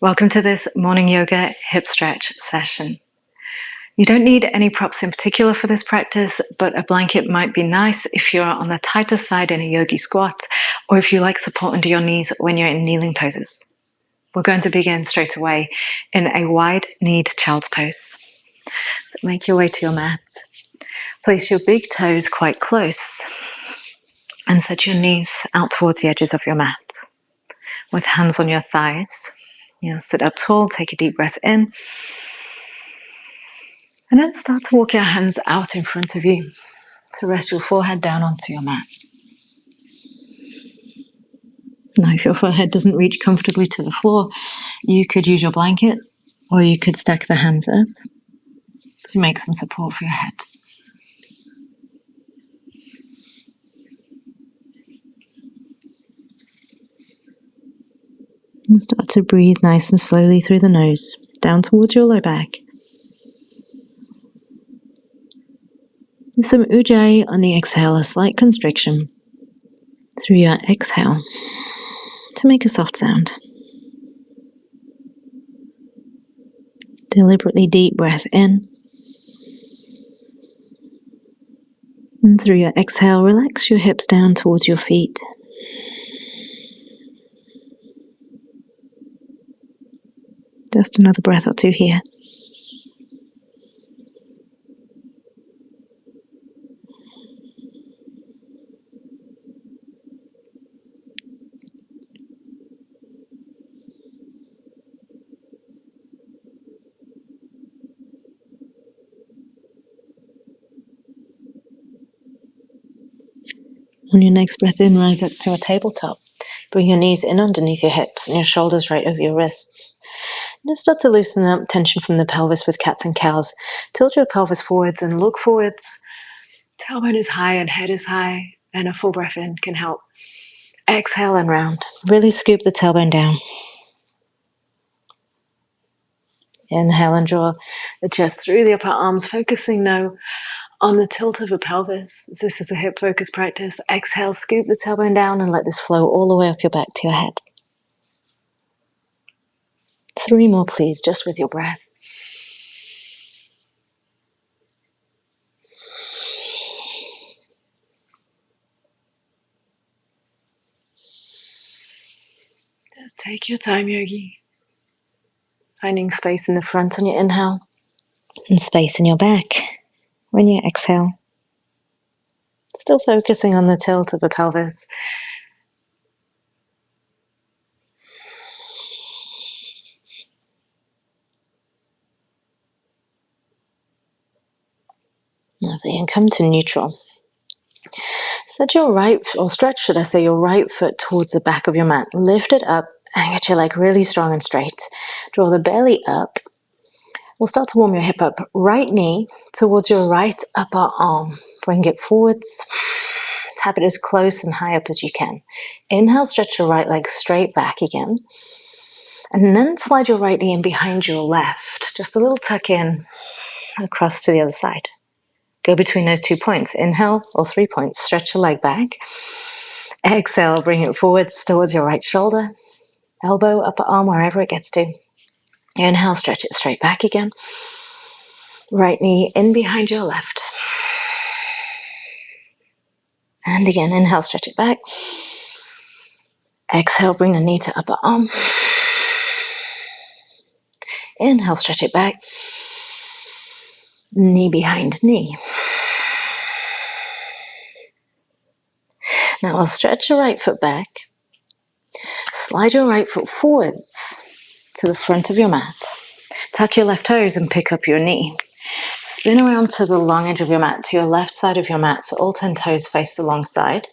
Welcome to this morning yoga hip stretch session. You don't need any props in particular for this practice, but a blanket might be nice if you're on the tighter side in a yogi squat, or if you like support under your knees when you're in kneeling poses. We're going to begin straight away in a wide-kneed child's pose. So make your way to your mat. Place your big toes quite close and set your knees out towards the edges of your mat. With hands on your thighs, you'll sit up tall, take a deep breath in. And then start to walk your hands out in front of you to rest your forehead down onto your mat. Now, if your forehead doesn't reach comfortably to the floor, you could use your blanket or you could stack the hands up to make some support for your head. And start to breathe nice and slowly through the nose, down towards your low back. And some ujjayi on the exhale, a slight constriction through your exhale to make a soft sound. Deliberately deep breath in. And through your exhale, relax your hips down towards your feet. Just another breath or two here. On your next breath in, rise up to a tabletop. Bring your knees in underneath your hips and your shoulders right over your wrists. Just start to loosen up tension from the pelvis with cats and cows. Tilt your pelvis forwards and look forwards. Tailbone is high and head is high, and a full breath in can help. Exhale and round. Really scoop the tailbone down. Inhale and draw the chest through the upper arms, focusing now on the tilt of the pelvis. This is a hip focus practice. Exhale, scoop the tailbone down and let this flow all the way up your back to your head. 3 more, please, just with your breath. Just take your time, Yogi. Finding space in the front on your inhale and space in your back when you exhale. Still focusing on the tilt of the pelvis. Lovely, and come to neutral. Set your right, or stretch, should I say, your right foot towards the back of your mat. Lift it up and get your leg really strong and straight. Draw the belly up. We'll start to warm your hip up. Right knee towards your right upper arm. Bring it forwards. Tap it as close and high up as you can. Inhale, stretch your right leg straight back again. And then slide your right knee in behind your left. Just a little tuck in across to the other side. Go between those 2 points. Inhale, or 3 points. Stretch your leg back. Exhale, bring it forwards towards your right shoulder. Elbow, upper arm, wherever it gets to. Inhale, stretch it straight back again. Right knee in behind your left. And again, inhale, stretch it back. Exhale, bring the knee to upper arm. Inhale, stretch it back. Knee behind knee. Now I'll stretch your right foot back. Slide your right foot forwards to the front of your mat. Tuck your left toes and pick up your knee. Spin around to the long edge of your mat, to your left side of your mat, so all 10 toes face the long side.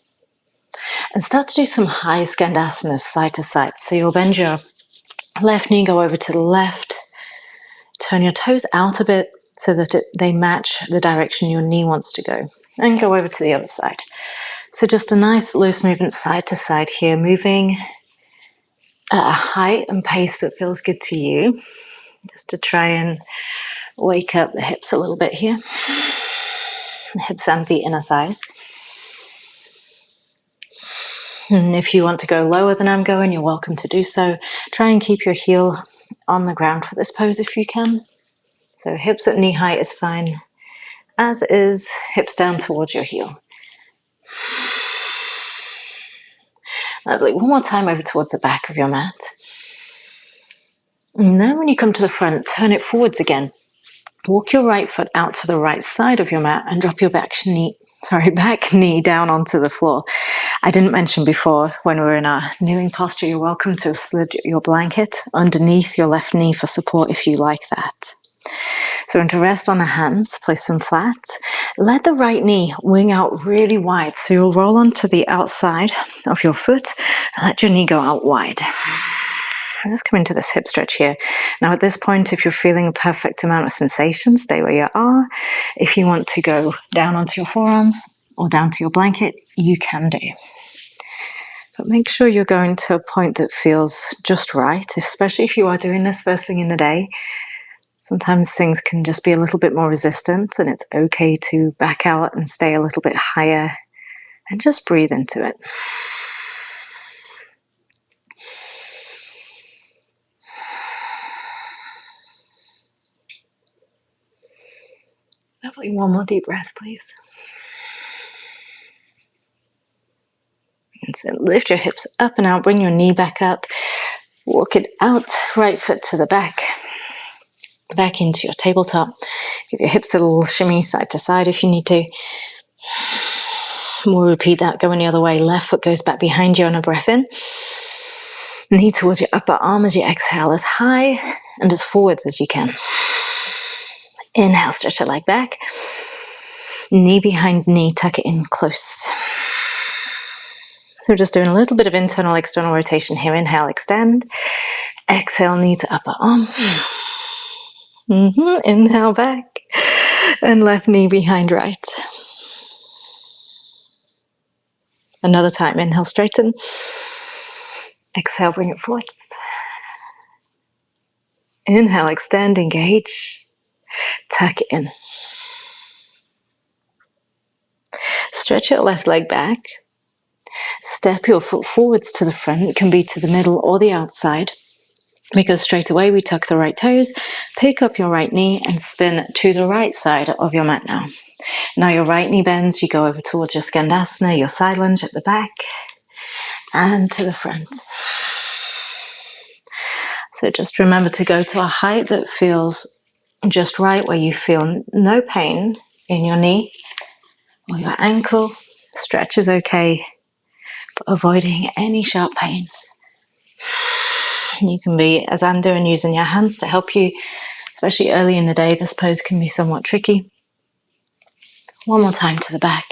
And start to do some high Skandasana, side to side. So you'll bend your left knee, go over to the left. Turn your toes out a bit so that they match the direction your knee wants to go. And go over to the other side. So just a nice loose movement side to side here, moving at a height and pace that feels good to you. Just to try and wake up the hips a little bit here. The hips and the inner thighs. And if you want to go lower than I'm going, you're welcome to do so. Try and keep your heel on the ground for this pose if you can. So hips at knee height is fine, as is hips down towards your heel. Lovely. One more time over towards the back of your mat. And then when you come to the front, turn it forwards again. Walk your right foot out to the right side of your mat and drop your back knee down onto the floor. I didn't mention before, when we're in our kneeling posture, you're welcome to slide your blanket underneath your left knee for support if you like that. So to rest on the hands, place them flat. Let the right knee wing out really wide. So you'll roll onto the outside of your foot and let your knee go out wide. Let's come into this hip stretch here. Now at this point, if you're feeling a perfect amount of sensation, stay where you are. If you want to go down onto your forearms or down to your blanket, you can do. But make sure you're going to a point that feels just right, especially if you are doing this first thing in the day. Sometimes things can just be a little bit more resistant, and it's okay to back out and stay a little bit higher and just breathe into it. Lovely. One more deep breath, please. And so lift your hips up and out, bring your knee back up, walk it out, right foot to the back into your tabletop. Give your hips a little shimmy side to side if you need to. We'll repeat that going the other way. Left foot goes back behind you on a breath in. Knee towards your upper arm as you exhale, as high and as forwards as you can. Inhale, stretch your leg back. Knee behind knee, tuck it in close. So just doing a little bit of internal, external rotation here. Inhale, extend. Exhale, knee to upper arm. Inhale back. And left knee behind right. Another time. Inhale, straighten. Exhale, bring it forwards. Inhale, extend, engage. Tuck it in. Stretch your left leg back. Step your foot forwards to the front. It can be to the middle or the outside. Because straight away we tuck the right toes, pick up your right knee and spin to the right side of your mat now. Now your right knee bends, you go over towards your Skandasana, your side lunge at the back and to the front. So just remember to go to a height that feels just right, where you feel no pain in your knee or your ankle. Stretch is okay, but avoiding any sharp pains. You can be, as I'm doing, using your hands to help you, especially early in the day. This pose can be somewhat tricky. One more time to the back.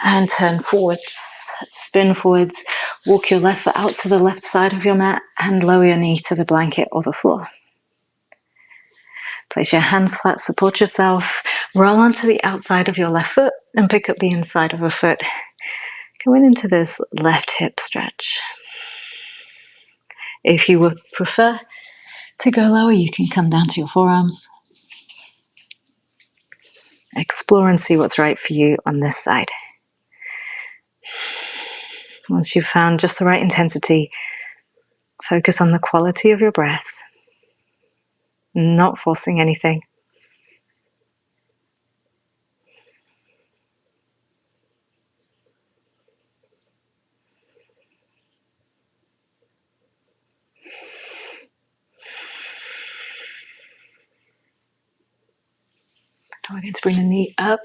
And turn forwards, spin forwards. Walk your left foot out to the left side of your mat and lower your knee to the blanket or the floor. Place your hands flat, support yourself. Roll onto the outside of your left foot and pick up the inside of a foot. Going into this left hip stretch. If you would prefer to go lower, you can come down to your forearms. Explore and see what's right for you on this side. Once you've found just the right intensity, focus on the quality of your breath, not forcing anything. We're going to bring the knee up.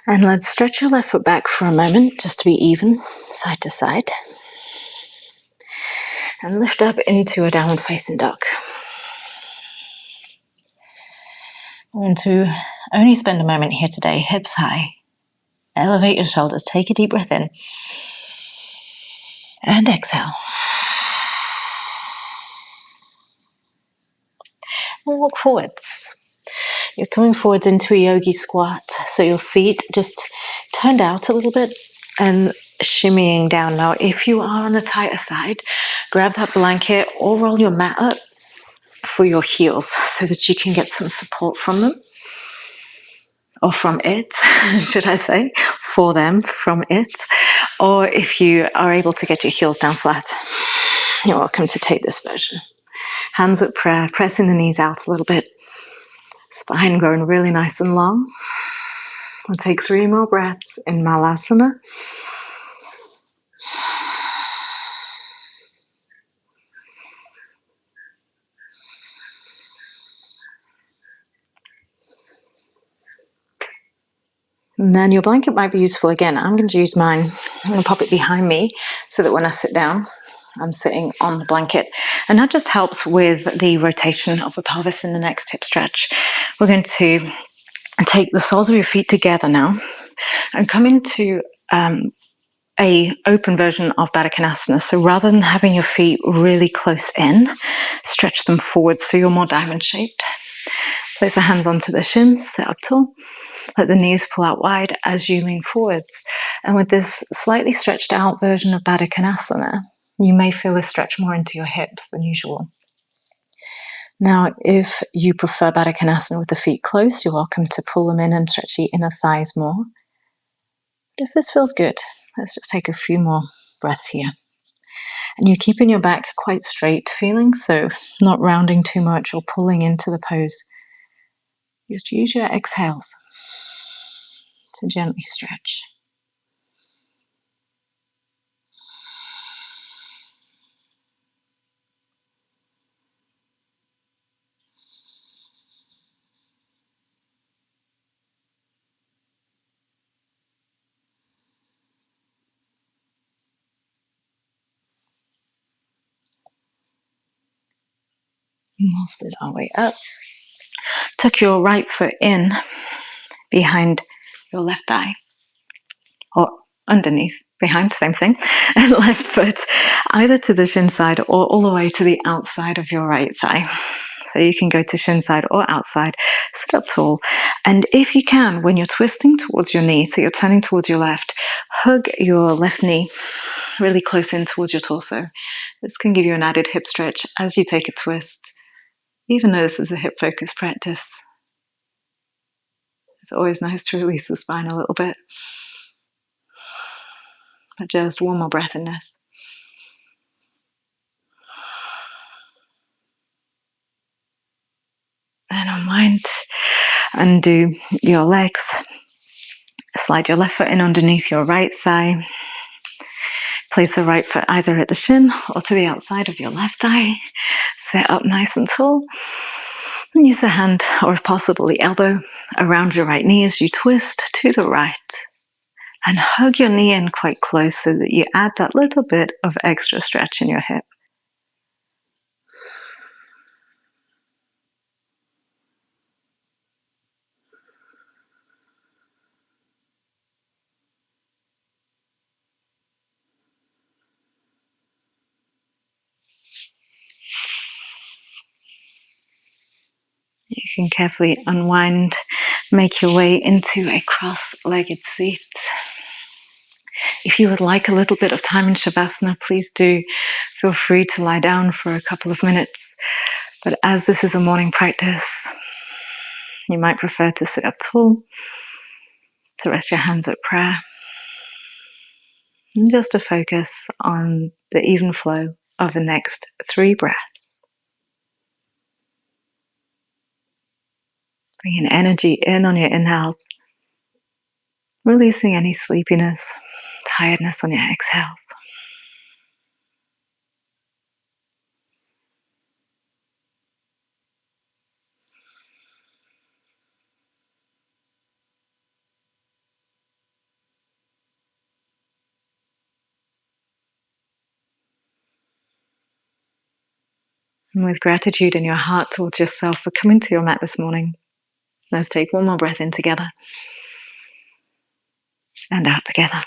And let's stretch your left foot back for a moment, just to be even, side to side. And lift up into a downward facing dog. We're going to only spend a moment here today, hips high. Elevate your shoulders, take a deep breath in. And exhale. And walk forwards. You're coming forwards into a yogi squat, so your feet just turned out a little bit and shimmying down. Now, if you are on the tighter side, grab that blanket or roll your mat up for your heels so that you can get some support from them. or from it, should I say, for them, from it. Or if you are able to get your heels down flat, you're welcome to take this version. Hands at prayer, pressing the knees out a little bit. Spine growing really nice and long. I'll take 3 more breaths in malasana. And then your blanket might be useful again. I'm going to use mine. I'm going to pop it behind me so that when I sit down, I'm sitting on the blanket. And that just helps with the rotation of the pelvis in the next hip stretch. We're going to take the soles of your feet together now and come into a open version of Baddha Konasana. So rather than having your feet really close in, stretch them forward so you're more diamond shaped. Place the hands onto the shins, sit up tall. Let the knees pull out wide as you lean forwards. And with this slightly stretched out version of Baddha Konasana, you may feel a stretch more into your hips than usual. Now, if you prefer Baddha Konasana with the feet close, you're welcome to pull them in and stretch the inner thighs more. But if this feels good, let's just take a few more breaths here. And you're keeping your back quite straight feeling, so not rounding too much or pulling into the pose. Just use your exhales to gently stretch. And we'll sit our way up. Tuck your right foot in behind your left thigh, or underneath, behind, same thing, and left foot either to the shin side or all the way to the outside of your right thigh. So you can go to shin side or outside, sit up tall. And if you can, when you're twisting towards your knee, so you're turning towards your left, hug your left knee really close in towards your torso. This can give you an added hip stretch as you take a twist. Even though this is a hip focused practice, it's always nice to release the spine a little bit. But just one more breath in this. And unwind, undo your legs. Slide your left foot in underneath your right thigh. Place the right foot either at the shin or to the outside of your left thigh. Sit up nice and tall. And use the hand, or if possible the elbow, around your right knee as you twist to the right. And hug your knee in quite close so that you add that little bit of extra stretch in your hip. You can carefully unwind, make your way into a cross-legged seat. If you would like a little bit of time in Shavasana, please do feel free to lie down for a couple of minutes. But as this is a morning practice, you might prefer to sit up tall, to rest your hands at prayer, and just to focus on the even flow of the next 3 breaths. Bringing energy in on your inhales, releasing any sleepiness, tiredness on your exhales. And with gratitude in your heart towards yourself for coming to your mat this morning, let's take one more breath in together and out together.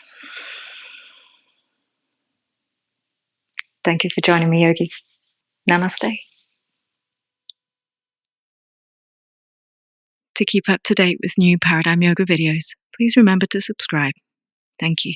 Thank you for joining me, Yogi. Namaste. To keep up to date with new Paradigm Yoga videos, please remember to subscribe. Thank you.